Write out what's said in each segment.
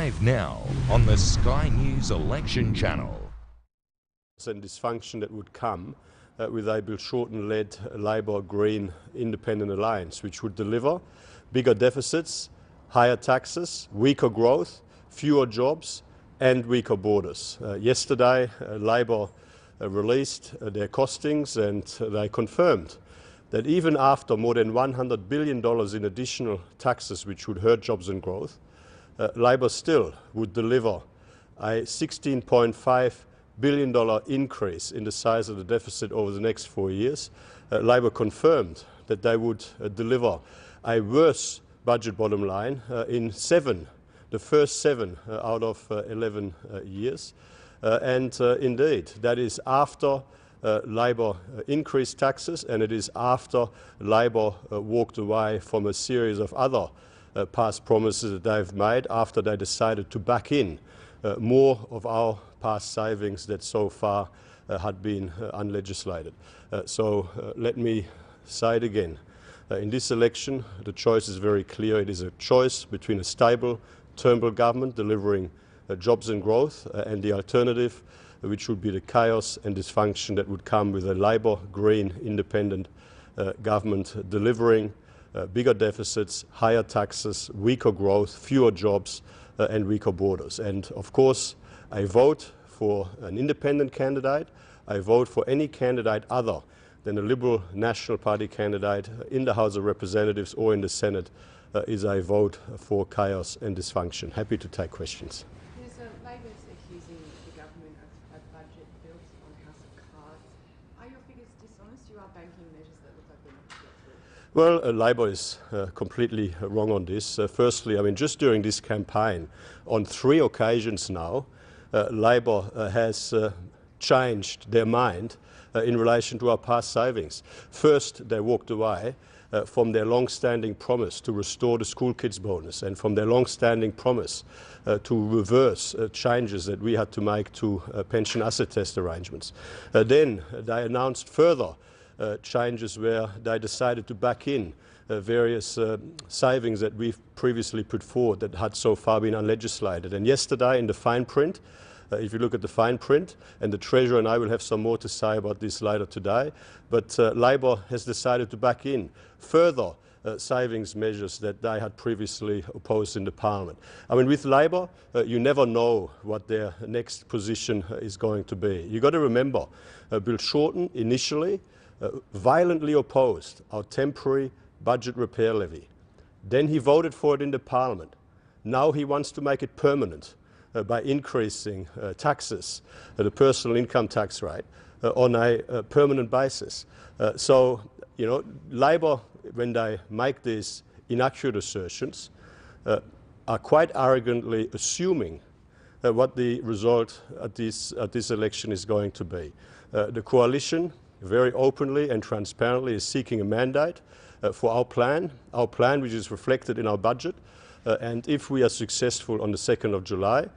Live now on the Sky News Election Channel. And dysfunction that would come with a Bill Shorten-led Labor Green Independent Alliance, which would deliver bigger deficits, higher taxes, weaker growth, fewer jobs and weaker borders. Yesterday, Labor released their costings and they confirmed that even after more than $100 billion in additional taxes which would hurt jobs and growth, Labor still would deliver a $16.5 billion increase in the size of the deficit over the next 4 years. Labor confirmed that they would deliver a worse budget bottom line in the first 7 out of 11 years. Indeed, that is after Labor increased taxes, and it is after Labor walked away from a series of other past promises that they've made after they decided to back in more of our past savings that so far had been unlegislated. Let me say it again. In this election, the choice is very clear. It is a choice between a stable Turnbull government delivering jobs and growth and the alternative, which would be the chaos and dysfunction that would come with a Labor Green Independent government delivering bigger deficits, higher taxes, weaker growth, fewer jobs and weaker borders. And of course, I vote for an independent candidate. I vote for any candidate other than a Liberal National Party candidate in the House of Representatives or in the Senate is a vote for chaos and dysfunction. Happy to take questions. Labor's accusing the government of a budget built on a house of cards. Are your figures dishonest? You are banking measures that look like they're not to get through. Well, Labor is completely wrong on this. Firstly, I mean, just during this campaign, on 3 occasions now, Labor has changed their mind in relation to our past savings. First, they walked away from their long-standing promise to restore the school kids bonus and from their long-standing promise to reverse changes that we had to make to pension asset test arrangements. Then they announced further changes where they decided to back in various savings that we've previously put forward that had so far been unlegislated. And yesterday in the fine print, if you look at the fine print, and the Treasurer and I will have some more to say about this later today, but Labor has decided to back in further savings measures that they had previously opposed in the Parliament. I mean, with Labor, you never know what their next position is going to be. You've got to remember, Bill Shorten initially violently opposed our temporary budget repair levy. Then he voted for it in the Parliament. Now he wants to make it permanent by increasing taxes, the personal income tax rate, on a permanent basis. So, you know, Labor, when they make these inaccurate assertions, are quite arrogantly assuming what the result at this election is going to be. The coalition, very openly and transparently, is seeking a mandate for our plan which is reflected in our budget. And if we are successful on the 2nd of July,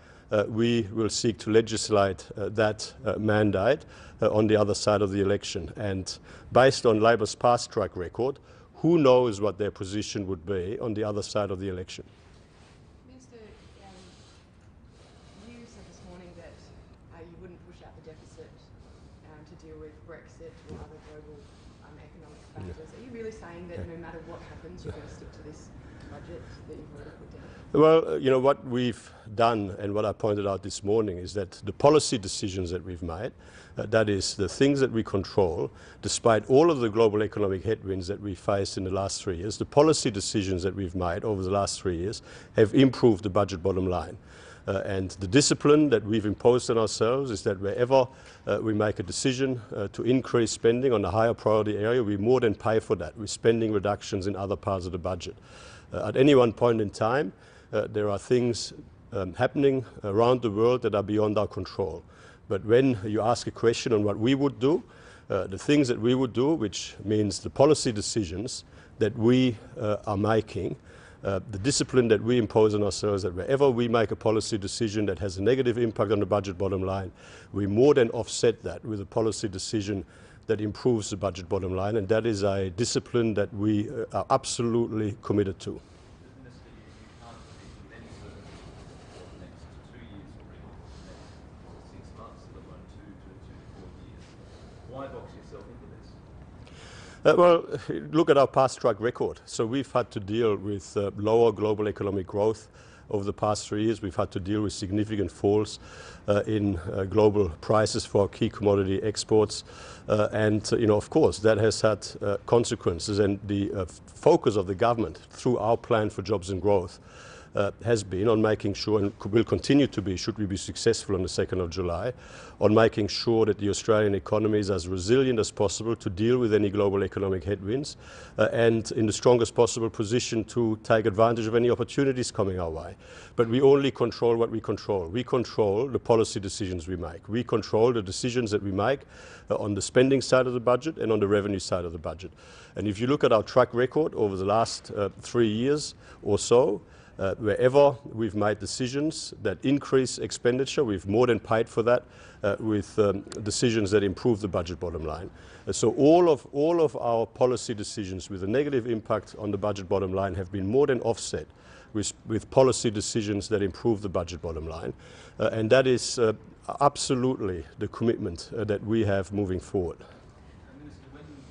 we will seek to legislate that mandate on the other side of the election. And based on Labor's past track record, who knows what their position would be on the other side of the election. Minister, you said this morning that you wouldn't push out the deficit to deal with Brexit or other global economic factors. Are you really saying that no matter what happens, you're going to stick to this budget that you've already put down? Well, you know, what we've done and what I pointed out this morning is that the policy decisions that we've made, that is the things that we control, despite all of the global economic headwinds that we faced in the last 3 years, the policy decisions that we've made over the last 3 years have improved the budget bottom line. And the discipline that we've imposed on ourselves is that wherever we make a decision to increase spending on a higher priority area, we more than pay for that with spending reductions in other parts of the budget. At any one point in time, there are things happening around the world that are beyond our control. But when you ask a question on what we would do, the things that we would do, which means the policy decisions that we are making, the discipline that we impose on ourselves, that wherever we make a policy decision that has a negative impact on the budget bottom line, we more than offset that with a policy decision that improves the budget bottom line, and that is a discipline that we are absolutely committed to. box yourself into this? Well, look at our past track record. So we've had to deal with lower global economic growth over the past 3 years. We've had to deal with significant falls in global prices for our key commodity exports. And of course, that has had consequences. And the focus of the government through our plan for jobs and growth has been on making sure, and will continue to be, should we be successful on the 2nd of July, on making sure that the Australian economy is as resilient as possible to deal with any global economic headwinds and in the strongest possible position to take advantage of any opportunities coming our way. But we only control what we control. We control the policy decisions we make. We control the decisions that we make on the spending side of the budget and on the revenue side of the budget. And if you look at our track record over the last 3 years or so, wherever we've made decisions that increase expenditure, we've more than paid for that with decisions that improve the budget bottom line. So all of our policy decisions with a negative impact on the budget bottom line have been more than offset with policy decisions that improve the budget bottom line. And that is absolutely the commitment that we have moving forward. Minister, when will you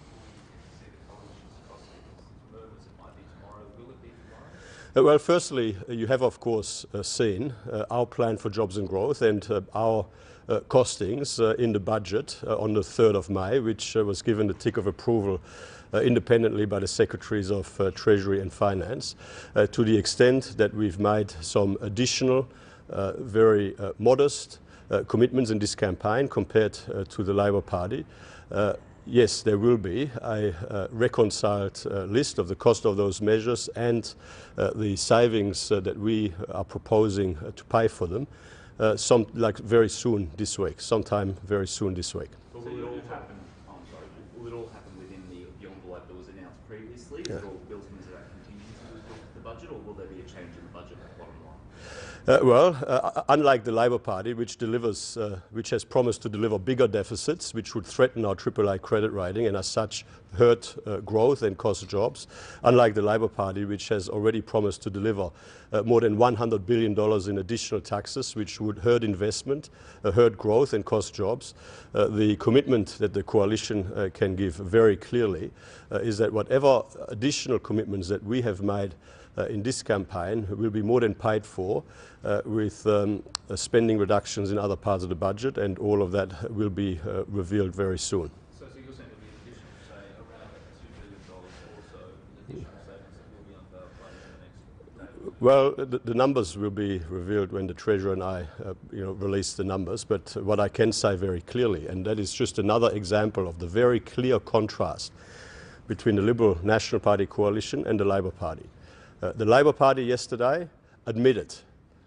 see the coalition's costings? Murmurs it might be tomorrow. Will it be tomorrow? Well, firstly, you have, of course, seen our plan for jobs and growth and our costings in the budget on the 3rd of May, which was given the tick of approval independently by the Secretaries of Treasury and Finance, to the extent that we've made some additional, very modest commitments in this campaign compared to the Labor Party. Yes, there will be a reconciled list of the cost of those measures and the savings that we are proposing to pay for them, very soon this week, sometime very soon this week. But will it all happen? Will it all happen within the envelope that was announced previously? Is it all built into that contingency with the budget, or will there be a change in the budget bottom line? Unlike the Labor Party, which has promised to deliver bigger deficits, which would threaten our AAA credit rating and as such hurt growth and cost jobs, unlike the Labor Party, which has already promised to deliver more than $100 billion in additional taxes, which would hurt investment, hurt growth and cost jobs, the commitment that the coalition can give very clearly is that whatever additional commitments that we have made in this campaign will be more than paid for with spending reductions in other parts of the budget, and all of that will be revealed very soon. So you're saying there'll be an additional, say, around $2 billion or so, additional savings that will be unveiled by the next day? Well, the numbers will be revealed when the Treasurer and I release the numbers, but what I can say very clearly, and that is just another example of the very clear contrast between the Liberal National Party coalition and the Labor Party. The Labor Party yesterday admitted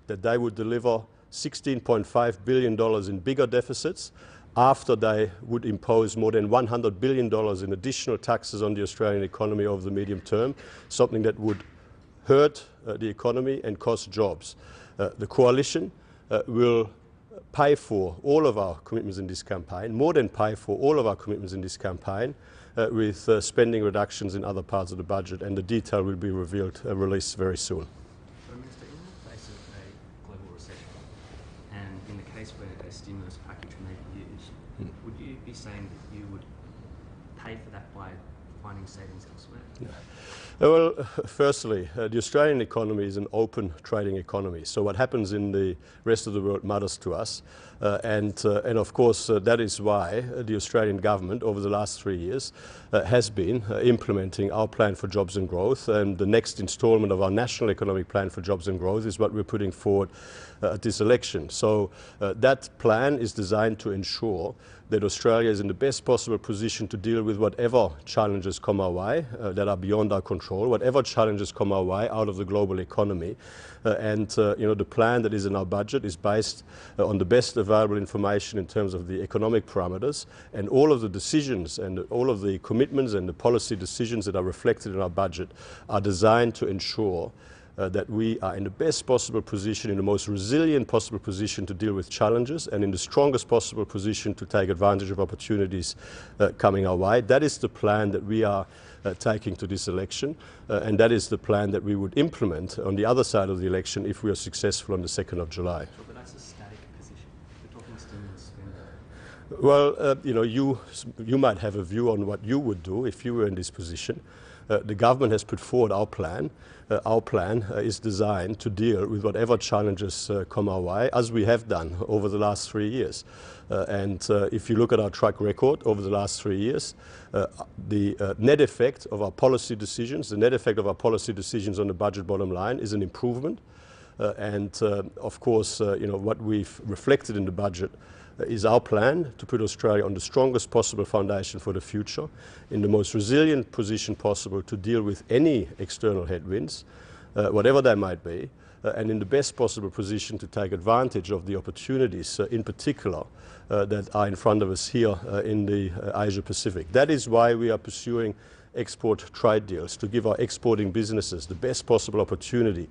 that they would deliver $16.5 billion in bigger deficits after they would impose more than $100 billion in additional taxes on the Australian economy over the medium term, something that would hurt the economy and cost jobs. The coalition will pay for all of our commitments in this campaign, more than pay for all of our commitments in this campaign, with spending reductions in other parts of the budget, and the detail will be released very soon. So, Minister, in the face of a global recession, and in the case where a stimulus package may be used, would you be saying that you would pay for that by finding savings elsewhere? Well, firstly, the Australian economy is an open trading economy. So what happens in the rest of the world matters to us. And of course, that is why the Australian government over the last 3 years has been implementing our plan for jobs and growth. And the next instalment of our National Economic Plan for Jobs and Growth is what we're putting forward at this election. So that plan is designed to ensure that Australia is in the best possible position to deal with whatever challenges come our way that are beyond our control, whatever challenges come our way out of the global economy. The plan that is in our budget is based on the best available information in terms of the economic parameters, and all of the decisions and all of the commitments and the policy decisions that are reflected in our budget are designed to ensure that we are in the best possible position, in the most resilient possible position to deal with challenges, and in the strongest possible position to take advantage of opportunities coming our way. That is the plan that we are taking to this election, and that is the plan that we would implement on the other side of the election if we are successful on the 2nd of July. Sure, but that's a static position. We're talking stimulus spending. Well, you know, you might have a view on what you would do if you were in this position. The government has put forward our plan. Our plan is designed to deal with whatever challenges come our way, as we have done over the last 3 years. If you look at our track record over the last 3 years, the net effect of our policy decisions, the net effect of our policy decisions on the budget bottom line is an improvement. Of course, you know, what we've reflected in the budget is our plan to put Australia on the strongest possible foundation for the future, in the most resilient position possible to deal with any external headwinds, whatever they might be, and in the best possible position to take advantage of the opportunities, in particular, that are in front of us here in the Asia Pacific. That is why we are pursuing export trade deals, to give our exporting businesses the best possible opportunity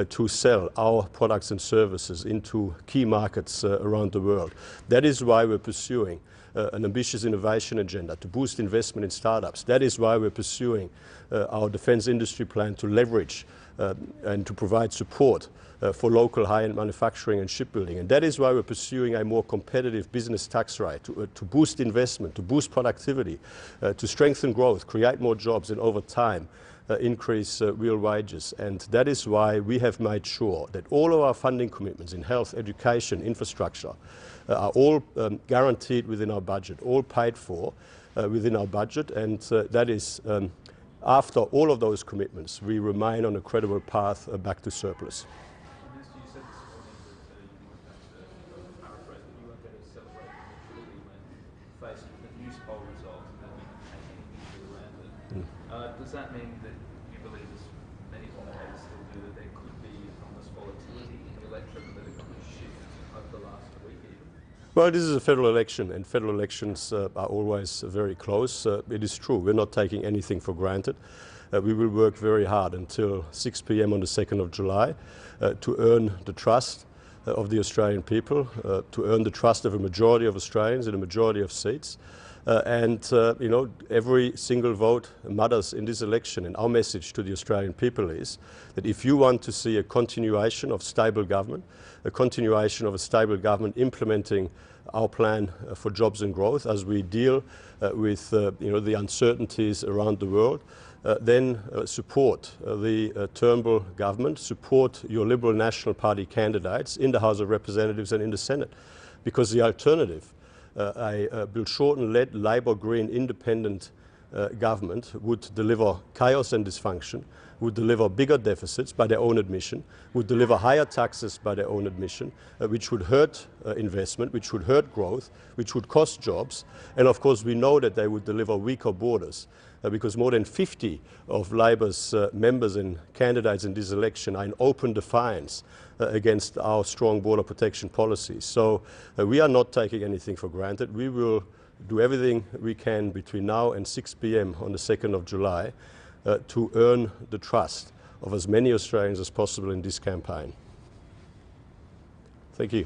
to sell our products and services into key markets around the world. That is why we're pursuing an ambitious innovation agenda to boost investment in startups. That is why we're pursuing our defense industry plan to leverage and to provide support for local high-end manufacturing and shipbuilding. And that is why we're pursuing a more competitive business tax rate to boost investment, to boost productivity, to strengthen growth, create more jobs, and over time increase real wages. And that is why we have made sure that all of our funding commitments in health, education, infrastructure are all guaranteed within our budget, all paid for within our budget. And that is, after all of those commitments, we remain on a credible path back to surplus. Minister, you said this morning that you weren't going to paraphrase, but you weren't going to celebrate prematurely when faced with the news poll results and then we can take anything around it. Does that mean that you believe, as many commentators still do, that there could be enormous volatility in the election, that it could shift over the last week even? Well, this is a federal election, and federal elections are always very close. It is true, we're not taking anything for granted. We will work very hard until 6 p.m. on the 2nd of July to earn the trust of the Australian people, to earn the trust of a majority of Australians in a majority of seats. You know, every single vote matters in this election, and our message to the Australian people is that if you want to see a continuation of stable government, a continuation of a stable government implementing our plan for jobs and growth as we deal with you know, the uncertainties around the world, then support the Turnbull government, support your Liberal National Party candidates in the House of Representatives and in the Senate, because the alternative, a Bill Shorten-led Labor Green independent government, would deliver chaos and dysfunction, would deliver bigger deficits by their own admission, would deliver higher taxes by their own admission, which would hurt investment, which would hurt growth, which would cost jobs. And of course we know that they would deliver weaker borders, because more than 50 of Labor's members and candidates in this election are in open defiance against our strong border protection policies. So we are not taking anything for granted. We will do everything we can between now and 6 p.m. on the 2nd of July to earn the trust of as many Australians as possible in this campaign. Thank you.